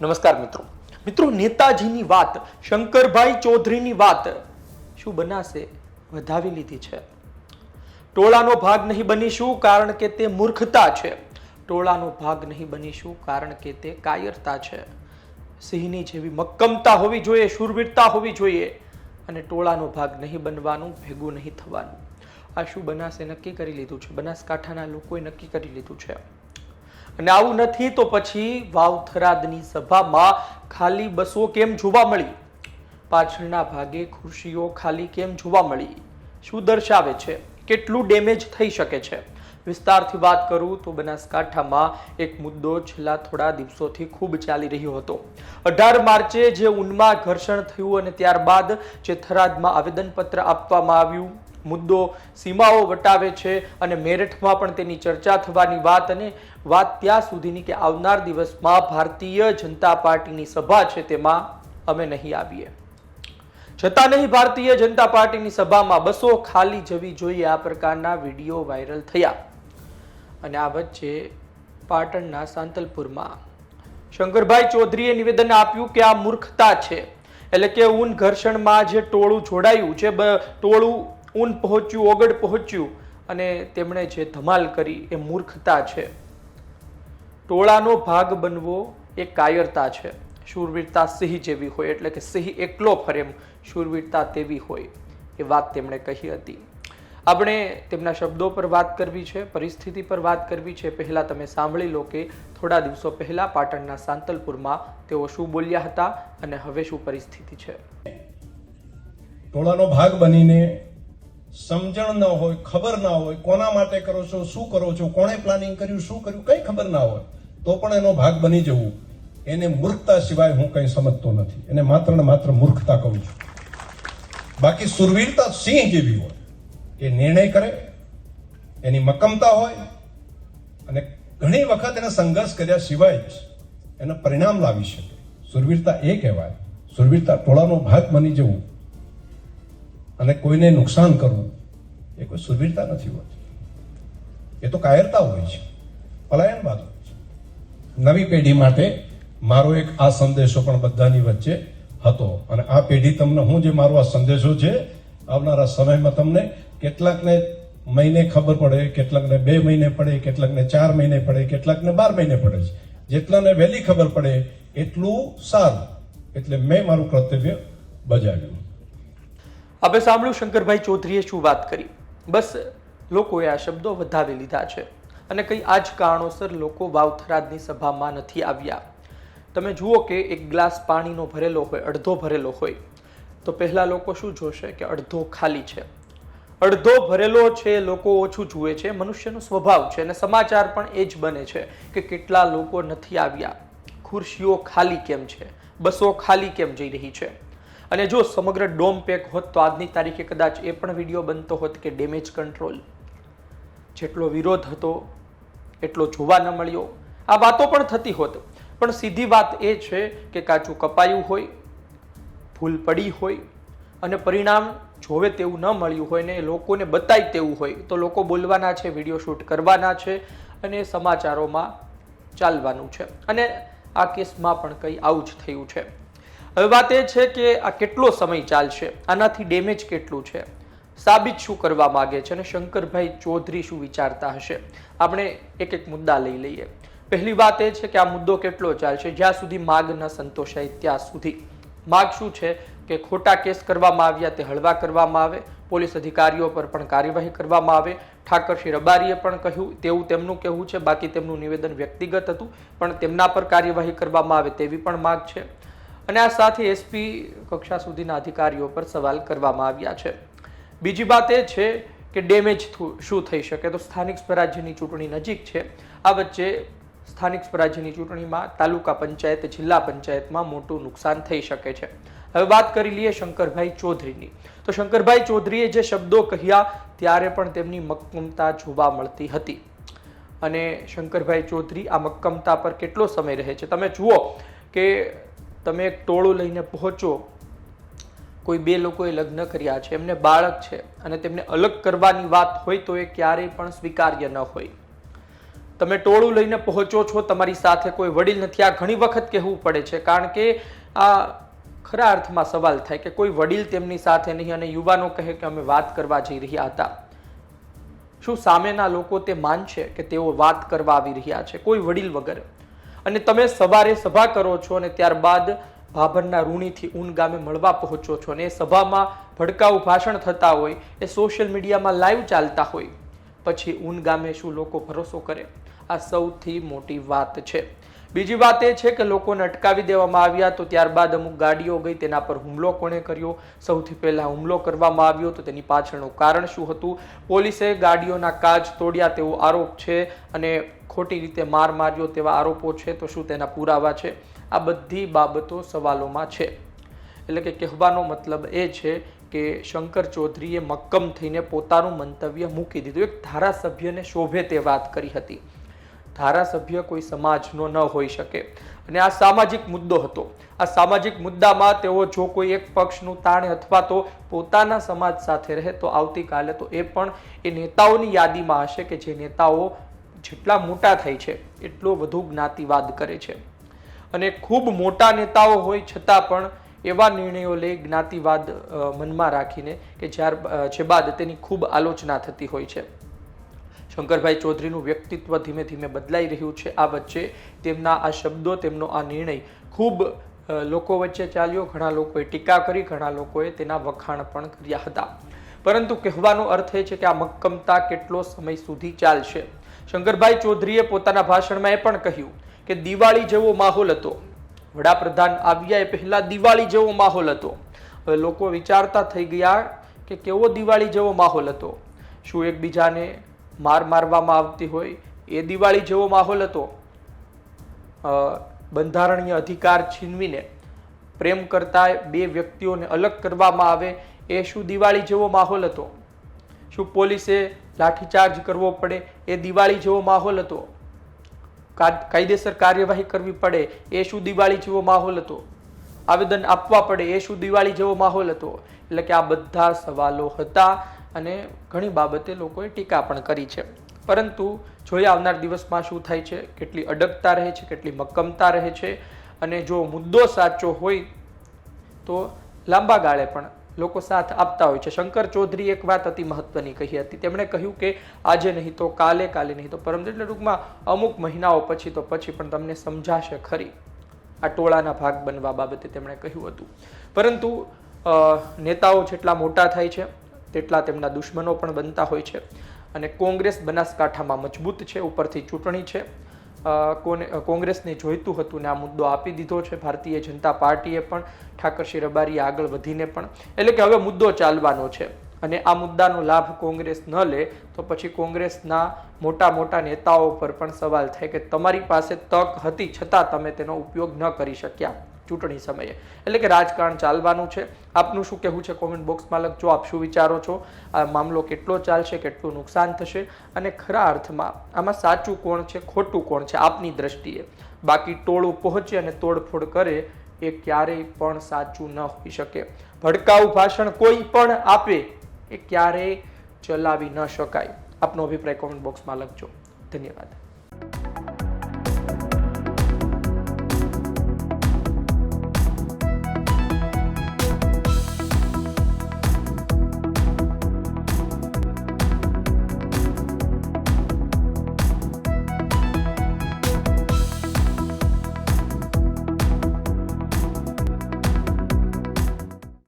નમસ્કાર મિત્રો નેતાજીની વાત, શંકરભાઈ ચૌધરીની વાત શું બનાસે વધાવી લીધી છે। ટોળાનો ભાગ નહીં બનીશું કારણ કે તે મૂર્ખતા છે। ટોળાનો ભાગ નહીં બનીશું કારણ કે તે કાયરતા છે। સિંહની જેવી મક્કમતા હોવી જોઈએ, શૂરવીરતા હોવી જોઈએ અને ટોળાનો ભાગ નહીં બનવાનું, ભેગું નહીં થવાનું। આ શું બનાસે નક્કી કરી લીધું છે, બનાસકાંઠાના લોકોએ નક્કી કરી લીધું છે। અને આવું નથી તો પછી વાવથરાદની સભામાં ખાલી બસો કેમ જોવા મળી, પાછળના ભાગે ખુરશીઓ ખાલી કેમ જોવા મળી, શું દર્શાવે છે, કેટલું ડેમેજ થઈ શકે છે। વિસ્તારથી વાત કરું તો બનાસકાંઠામાં એક મુદ્દો છેલ્લા થોડા દિવસોથી ખૂબ ચાલી રહ્યો હતો। 18 માર્ચે જે ઉનમાં ઘર્ષણ થયું અને ત્યારબાદ જે થરાદમાં આવેદનપત્ર આપવામાં આવ્યું, મુદ્દો સીમાઓ વટાવે છે અને મેરઠમાં પણ તેની ચર્ચા થવાની વાત, અને વાત ત્યાં સુધીની કે આવનાર દિવસમાં ભારતીય જનતા પાર્ટીની સભા છે તેમાં અમે નહીં આવીએ। છતાં નહીં ભારતીય જનતા પાર્ટીની સભામાં બસો ખાલી જવી જોઈએ, આ પ્રકારના વિડીયો વાયરલ થયા। અને આ વચ્ચે પાટણના સાંતલપુરમાં શંકરભાઈ ચૌધરીએ નિવેદન આપ્યું કે આ મૂર્ખતા છે, એટલે કે ઊન ઘર્ષણમાં જે ટોળું જોડાયું, જે ટોળું ઊન પહોંચ્યું, ઓગળ પહોંચ્યું અને તેમણે જે ધમાલ કરી એ મૂર્ખતા છે। ટોળાનો ભાગ બનવો એ કાયરતા છે। શૂરવીરતા સિંહ જેવી હોય, એટલે કે સિંહ એકલો ફરે, શૂરવીરતા તેવી હોય, એ વાત તેમણે કહી હતી। આપણે તેમના શબ્દો પર વાત કરવી છે, પરિસ્થિતિ પર વાત કરવી છે। પહેલા તમે સાંભળી લો કે થોડા દિવસો પહેલા પાટણના સાંતલપુરમાં તેઓ શું બોલ્યા હતા અને હવે શું પરિસ્થિતિ છે। ટોળાનો ભાગ બનીને સમજણ ન હોય, ખબર ના હોય, કોના માટે કરો છો, શું કરો છો, કોણે પ્લાનિંગ કર્યું, શું કર્યું, કઈ ખબર ના હોય તો પણ એનો ભાગ બની જવું, એને મૂર્ખતા સિવાય હું કઈ સમજતો નથી। એને માત્ર ને માત્ર મૂર્ખતા કહું છું। બાકી સુરવીરતા સિંહ જેવી હોય, એ નિર્ણય કરે, એની મક્કમતા હોય અને ઘણી વખત એને સંઘર્ષ કર્યા સિવાય જ એનું પરિણામ લાવી શકે। સુરવીરતા એ કહેવાય। સુરવીરતા ટોળાનો ભાગ બની જવું અને કોઈને નુકસાન કરવું એ કોઈ સુરવીરતા નથી હોતી, એ તો કાયરતા હોય છે, પલાયનવાદ હોય છે। નવી પેઢી માટે મારો એક આ સંદેશો પણ બધાની વચ્ચે હતો અને આ પેઢી તમને હું જે મારો આ સંદેશો છે, આવનારા સમયમાં તમને કેટલાકને મહિને ખબર પડે, કેટલાકને 2 મહિને પડે, કેટલાકને 4 મહિને પડે, કેટલાકને 12 મહિને પડે છે। જેટલાને વહેલી ખબર પડે એટલું સારું, એટલે મેં મારું કર્તવ્ય બજાવ્યું। આપણે સાંભળ્યું શંકરભાઈ ચૌધરીએ શું વાત કરી। બસ લોકોએ આ શબ્દો વધાવી લીધા છે અને કઈ આ જ કારણોસર લોકો વાવથરાદની સભામાં નથી આવ્યા। તમે જુઓ કે એક ગ્લાસ પાણીનો ભરેલો હોય, અડધો ભરેલો હોય તો પહેલા લોકો શું જોશે કે અડધો ખાલી છે, અડધો ભરેલો છે લોકો ઓછું જુએ છે, મનુષ્યનો સ્વભાવ છે। અને સમાચાર પણ એ જ બને છે કે કેટલા લોકો નથી આવ્યા, ખુરશીઓ ખાલી કેમ છે, બસો ખાલી કેમ જઈ રહી છે। અને જો સમગ્ર ડોમ પેક હોત તો આજની તારીખે કદાચ એ પણ વિડીયો બનતો હોત કે ડેમેજ કંટ્રોલ, જેટલો વિરોધ હતો એટલો જોવા ન મળ્યો, આ વાતો પણ થતી હોત। પણ સીધી વાત એ છે કે કાચું કપાયું હોય, ભૂલ પડી હોય અને પરિણામ જોવે તેવું ન મળ્યું હોય ને લોકોને બતાય તેવું હોય તો લોકો બોલવાના છે, વિડીયો શૂટ કરવાના છે અને સમાચારોમાં ચાલવાનું છે। અને આ કેસમાં પણ કંઈ આવું જ થયું છે। હવે વાત એ છે કે આ કેટલો સમય ચાલશે, આનાથી ડેમેજ કેટલું છે, સાબિત શું કરવા માંગે છે અને શંકરભાઈ ચૌધરી શું વિચારતા હશે, આપણે એક એક મુદ્દા લઈ લઈએ। પહેલી વાત એ છે કે આ મુદ્દો કેટલો ચાલશે, જ્યાં સુધી માગ ન સંતોષાય ત્યાં સુધી। માગ શું છે કે ખોટા કેસ કરવામાં આવ્યા તે હળવા કરવામાં આવે, પોલીસ અધિકારીઓ પર પણ કાર્યવાહી કરવામાં આવે। ઠાકરસિંહ રબારીએ પણ કહ્યું તેવું તેમનું કહેવું છે, બાકી તેમનું નિવેદન વ્યક્તિગત હતું, પણ તેમના પર કાર્યવાહી કરવામાં આવે તેવી પણ માગ છે। અને આ સાથે એસપી કક્ષા સુધીના અધિકારીઓ પર સવાલ કરવામાં આવ્યા છે। બીજી વાત એ છે કે ડેમેજ શું થઈ શકે, તો સ્થાનિક સ્વરાજ્યની ચૂંટણી નજીક છે। આ વચ્ચે સ્થાનિક સ્વરાજ્યની ચૂંટણીમાં તાલુકા પંચાયત, જિલ્લા પંચાયતમાં મોટું નુકસાન થઈ શકે છે। હવે વાત કરી લઈએ શંકરભાઈ ચૌધરીની, તો શંકરભાઈ ચૌધરીએ જે શબ્દો કહ્યા ત્યારે પણ તેમની મક્કમતા જોવા મળતી હતી અને શંકરભાઈ ચૌધરી આ મક્કમતા પર કેટલો સમય રહે છે। તમે જુઓ કે તમે એક ટોળું લઈને પહોંચો, કોઈ 2 લોકોએ લગ્ન કર્યા છે, એમને બાળક છે અને તેમને અલગ કરવાની વાત હોય તો એ ક્યારેય પણ સ્વીકાર્ય ન હોય। તમે ટોળું લઈને પહોંચો છો, તમારી સાથે કોઈ વડીલ નથી. આ ઘણી વખત કહેવું પડે છે, કારણ કે આ ખરા અર્થમાં સવાલ થાય કે કોઈ વડીલ તેમની સાથે નહીં, અને યુવાનો કહે કે અમે વાત કરવા જઈ રહ્યા હતા. શું સામેના લોકો તે માનશે કે તેઓ વાત કરવા આવી રહ્યા છે કોઈ વડીલ વગર? અને તમે સવારે સભા કરો છો અને ત્યારબાદ ભાભરના રૂણીથી ઊન ગામે મળવા પહોંચો છો, અને એ સભામાં ભડકાઉ ભાષણ થતા હોય, એ સોશિયલ મીડિયામાં લાઈવ ચાલતા હોય, પછી ઊન ગામે શું લોકો ભરોસો કરે? આ સૌથી મોટી વાત છે. બીજી વાત એ છે કે લોકોને અટકાવી દેવામાં આવ્યા, તો ત્યારબાદ અમુક ગાડીઓ ગઈ, તેના પર હુમલો કોણે કર્યો? સૌથી પહેલા હુમલો કરવામાં આવ્યો તો તેની પાછળનું કારણ શું હતું? પોલીસે ગાડીઓના કાચ તોડ્યા તેવો આરોપ છે, અને ખોટી રીતે માર માર્યો તેવા આરોપો છે. તો શું તેના પુરાવા છે? આ બધી બાબતો સવાલોમાં છે. એટલે કે કહેવાનો મતલબ એ છે કે શંકર ચૌધરીએ મક્કમ થઈને પોતાનું મંતવ્ય મૂકી દીધું. એક ધારાસભ્યને શોભે તે વાત કરી હતી. ધારાસભ્ય કોઈ સમાજનો ન હોઈ શકે, અને આ સામાજિક મુદ્દો હતો. આ સામાજિક મુદ્દામાં તેઓ જો કોઈ એક પક્ષનું તાણે અથવા તો પોતાના સમાજ સાથે રહે, તો આવતીકાલે તો એ પણ એ નેતાઓની યાદીમાં હશે કે જે નેતાઓ જેટલા મોટા થાય છે એટલો વધુ જ્ઞાતિવાદ કરે છે, અને ખૂબ મોટા નેતાઓ હોય છતાં પણ એવા નિર્ણયો લે જ્ઞાતિવાદ મનમાં રાખીને કે જે બાદ તેની ખૂબ આલોચના થતી હોય છે. શંકરભાઈ ચૌધરીનું વ્યક્તિત્વ ધીમે ધીમે બદલાઈ રહ્યું છે. આ વચ્ચે તેમના આ શબ્દો, તેમનો આ નિર્ણય ખૂબ લોકો વચ્ચે ચાલ્યો. ઘણા લોકોએ ટીકા કરી, ઘણા લોકોએ તેના વખાણ પણ કર્યા હતા. પરંતુ કહેવાનો અર્થ એ છે કે આ મક્કમતા કેટલો સમય સુધી ચાલશે? શંકરભાઈ ચૌધરીએ પોતાના ભાષણમાં એ પણ કહ્યું કે દિવાળી જેવો માહોલ હતો. વડાપ્રધાન આવ્યા એ પહેલા દિવાળી જેવો માહોલ હતો. હવે લોકો વિચારતા થઈ ગયા કે કેવો દિવાળી જેવો માહોલ હતો? શું એકબીજાને માર મારવામાં આવતી હોય એ દિવાળી જેવો માહોલ હતો? બંધારણીય અધિકાર છીનવીને પ્રેમ કરતા બે વ્યક્તિઓને અલગ કરવામાં આવે એ શું દિવાળી જેવો માહોલ હતો? શું પોલીસે લાઠીચાર્જ કરવો પડે એ દિવાળી જેવો માહોલ હતો? કાયદેસર કાર્યવાહી કરવી પડે એ શું દિવાળી જેવો માહોલ હતો? આવેદન આપવા પડે એ શું દિવાળી જેવો માહોલ હતો? એટલે કે આ બધા સવાલો હતા, અને ઘણી બાબતે લોકોએ ટીકા પણ કરી છે. પરંતુ જોઈએ આવનાર દિવસમાં શું થાય છે, કેટલી અડગતા રહે છે, કેટલી મક્કમતા રહે છે. અને જો મુદ્દો સાચો હોય તો લાંબા ગાળે પણ લોકો સાથ આપતા હોય છે. શંકર ચૌધરી એક વાત અતિ મહત્વની કહી હતી. તેમણે કહ્યું કે આજે નહીં તો કાલે, કાલે નહીં તો પરમ, એટલે ટૂંકમાં અમુક મહિનાઓ પછી તો પછી પણ તમને સમજાશે ખરી. આ ટોળાના ભાગ બનવા બાબતે તેમણે કહ્યું હતું. પરંતુ નેતાઓ જેટલા મોટા થાય છે તેટલા તેમના દુશ્મનો પણ બનતા હોય છે. અને કોંગ્રેસ બનાસકાંઠામાં મજબૂત છે, ઉપરથી ચૂંટણી છે. કોંગ્રેસને જોઈતું હતું ને આ મુદ્દો આપી દીધો છે. ભારતીય જનતા પાર્ટીએ પણ, ઠાકરસિંહ રબારીએ આગળ વધીને પણ, એટલે કે હવે મુદ્દો ચાલવાનો છે. અને આ મુદ્દાનો લાભ કોંગ્રેસ ન લે તો પછી કોંગ્રેસના મોટા મોટા નેતાઓ પર પણ સવાલ થાય કે તમારી પાસે તક હતી છતાં તમે તેનો ઉપયોગ ન કરી શક્યા ચૂંટણી સમયે. એટલે કે રાજકારણ ચાલવાનું છે. આપનું શું કહેવું છે કોમેન્ટ બોક્સમાં લખજો. આપ શું વિચારો છો? આ મામલો કેટલો ચાલશે, કેટલું નુકસાન થશે, અને ખરા અર્થમાં આમાં સાચું કોણ છે, ખોટું કોણ છે આપની દ્રષ્ટિએ? બાકી ટોળું પહોંચે અને તોડફોડ કરે એ ક્યારેય પણ સાચું ન હોઈ શકે. ભડકાઉ ભાષણ કોઈ પણ આપે એ ક્યારેય ચલાવી ન શકાય. આપનો અભિપ્રાય કોમેન્ટ બોક્સમાં લખજો. ધન્યવાદ.